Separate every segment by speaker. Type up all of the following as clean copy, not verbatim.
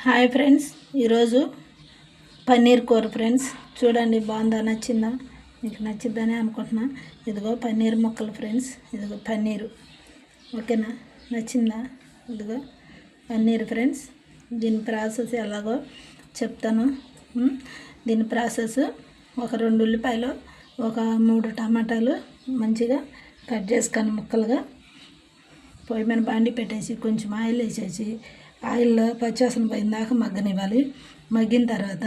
Speaker 1: Hi friends, ఈరోజు పన్నీర్ కూర friends. చూడండి, బాగుందా, నచ్చిందా? మీకు నచ్చిద్దని అనుకుంటున్నా. ఇదిగో పన్నీర్ ముక్కలు ఫ్రెండ్స్, ఇదిగో పన్నీరు. ఓకేనా? నచ్చిందా? ఇదిగో పన్నీర్ ఫ్రెండ్స్. దీని ప్రాసెస్ ఎలాగో చెప్తాను. దీని ప్రాసెస్: ఒక 2 ఉల్లిపాయలు, ఒక 3 టమాటాలు మంచిగా కట్ చేసుకొని ముక్కలుగా పొయ్యి మీద బాండి పెట్టేసి కొంచెం ఆయిల్ వేసేసి ఆయిల్లో పచ్చివాసన పోయిన దాకా మగ్గనివ్వాలి. మగ్గిన తర్వాత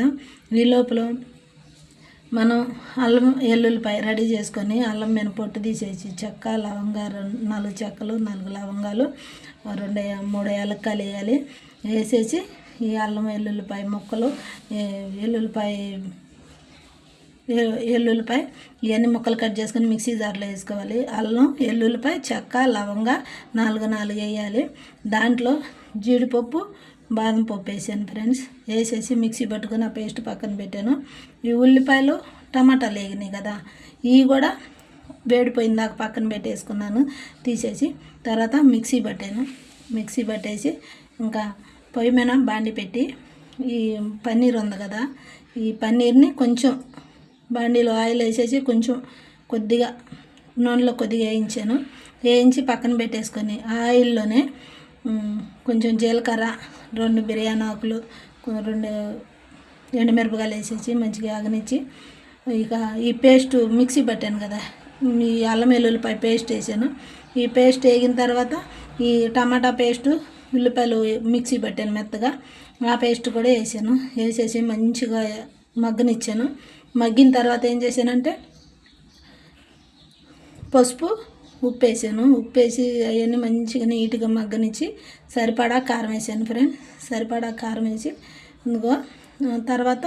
Speaker 1: ఈ లోపల మనం అల్లం వెల్లుల్లిపాయ రెడీ చేసుకొని అల్లం మీద పొట్టు తీసేసి చెక్క, లవంగా 4 చెక్కలు, 4 లవంగాలు, 2-3 యాలక్కాయలు వేయాలి. వేసేసి ఈ అల్లం వెల్లుల్లిపాయ ముక్కలు, ఎల్లుల్లిపాయ ఇవన్నీ ముక్కలు కట్ చేసుకొని మిక్సీ జార్లో వేసుకోవాలి. అల్లం, ఎల్లుల్లిపాయ, చెక్క, లవంగా 4 వేయాలి. దాంట్లో జీడిపప్పు, బాదం పప్పు వేసాను ఫ్రెండ్స్. వేసేసి మిక్సీ పట్టుకొని ఆ పేస్ట్ పక్కన పెట్టాను. ఈ ఉల్లిపాయలు, టమాటాలు వేగినాయి కదా, ఇవి కూడా వేడిపోయిన దాకా పక్కన పెట్టేసుకున్నాను. తీసేసి తర్వాత మిక్సీ పట్టాను. మిక్సీ పట్టేసి ఇంకా పొయ్యి మీద బాండి పెట్టి ఈ పన్నీర్ ఉంది కదా, ఈ పన్నీర్ని కొంచెం బాండీలో ఆయిల్ వేసేసి కొంచెం కొద్దిగా నూనెలో కొద్దిగా వేయించి పక్కన పెట్టేసుకొని ఆయిల్లోనే కొంచెం జీలకర్ర, 2 బిర్యానీ ఆకులు, 2 ఎండుమిరపకాయలు వేసేసి మంచిగా ఆగనిచ్చి ఇక ఈ పేస్ట్ మిక్సీ పట్టాను కదా, ఈ అల్లం వెల్లుల్లిపాయ పేస్ట్ వేసాను. ఈ పేస్ట్ వేగిన తర్వాత ఈ టమాటా పేస్టు, ఉల్లిపాయలు మిక్సీ పట్టాను మెత్తగా, ఆ పేస్ట్ కూడా వేసాను. వేసేసి మంచిగా మగ్గనిచ్చాను. మగ్గిన తర్వాత ఏం చేశానంటే పసుపు, ఉప్పు వేసాను. ఉప్పు వేసి అవన్నీ మంచిగా నీట్గా మగ్గనిచ్చి సరిపడా కారం వేసాను ఫ్రెండ్స్. సరిపడా కారం వేసి ఇందుకో తర్వాత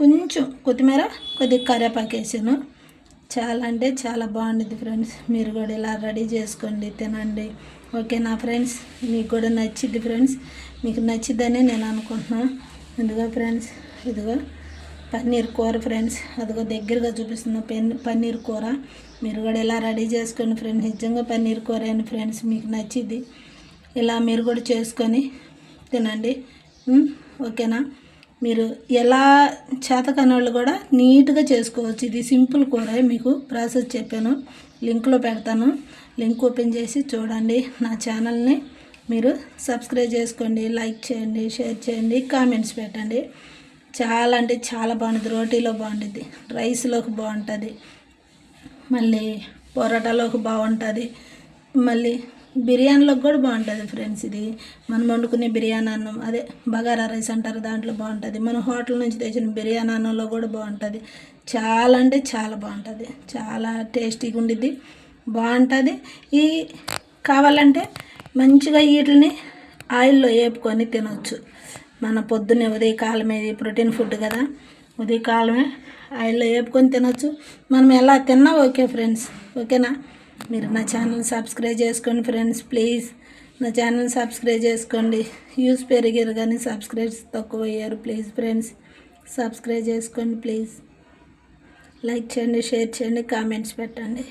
Speaker 1: కొంచెం కొత్తిమీర, కొద్దిగా కరివేపాకు వేసాను. చాలా అంటే చాలా బాగుంటుంది ఫ్రెండ్స్. మీరు కూడా ఇలా రెడీ చేసుకోండి, తినండి. ఓకేనా ఫ్రెండ్స్? మీకు కూడా నచ్చిద్ది ఫ్రెండ్స్. మీకు నచ్చిద్దని నేను అనుకుంటున్నాను. ఇదిగో ఫ్రెండ్స్, ఇదిగో పన్నీర్ కూర ఫ్రెండ్స్. అదిగో దగ్గరగా చూపిస్తున్న పన్నీర్ కూర. మీరు కూడా ఇలా రెడీ చేసుకోండి ఫ్రెండ్స్. నిజంగా పన్నీర్ కూర అని ఫ్రెండ్స్, మీకు నచ్చిద్ది. ఇలా మీరు కూడా చేసుకొని తినండి. ఓకేనా? మీరు ఎలా చేతకాని వాళ్ళు కూడా నీట్గా చేసుకోవచ్చు. ఇది సింపుల్ కూర. మీకు ప్రాసెస్ చెప్పాను, లింక్లో పెడతాను. లింక్ ఓపెన్ చేసి చూడండి. నా ఛానల్ని మీరు సబ్స్క్రైబ్ చేసుకోండి, లైక్ చేయండి, షేర్ చేయండి, కామెంట్స్ పెట్టండి. చాలా అంటే చాలా బాగుంటుంది. రోటీలో బాగుంటుంది, రైస్లోకి బాగుంటుంది, మళ్ళీ పొరాటాలోకి బాగుంటుంది, మళ్ళీ బిర్యానీలోకి కూడా బాగుంటుంది ఫ్రెండ్స్. ఇది మనం వండుకునే బిర్యానీ అన్నం, అదే బగారా రైస్ అంటారు, దాంట్లో బాగుంటుంది. మనం హోటల్ నుంచి తెచ్చిన బిర్యానీ అన్నంలో కూడా బాగుంటుంది. చాలా అంటే చాలా బాగుంటుంది. చాలా టేస్టీగా ఉండిద్ది, బాగుంటుంది. ఈ కావాలంటే మంచిగా వీటిని ఆయిల్లో వేపుకొని తినవచ్చు. మన పొద్దున్నే ఉదయకాలమే, ఇది ప్రోటీన్ ఫుడ్ కదా, ఉదయకాలమే ఆయిల్లో వేపుకొని తినవచ్చు. మనం ఎలా తిన్నా ఓకే ఫ్రెండ్స్. ఓకేనా? మీరు నా ఛానల్ సబ్స్క్రైబ్ చేసుకోండి ఫ్రెండ్స్. ప్లీజ్ నా ఛానల్ సబ్స్క్రైబ్ చేసుకోండి. వ్యూస్ పెరిగారు కానీ సబ్స్క్రైబ్స్ తక్కువ అయ్యారు. ప్లీజ్ ఫ్రెండ్స్, సబ్స్క్రైబ్ చేసుకోండి. ప్లీజ్ లైక్ చేయండి, షేర్ చేయండి, కామెంట్స్ పెట్టండి.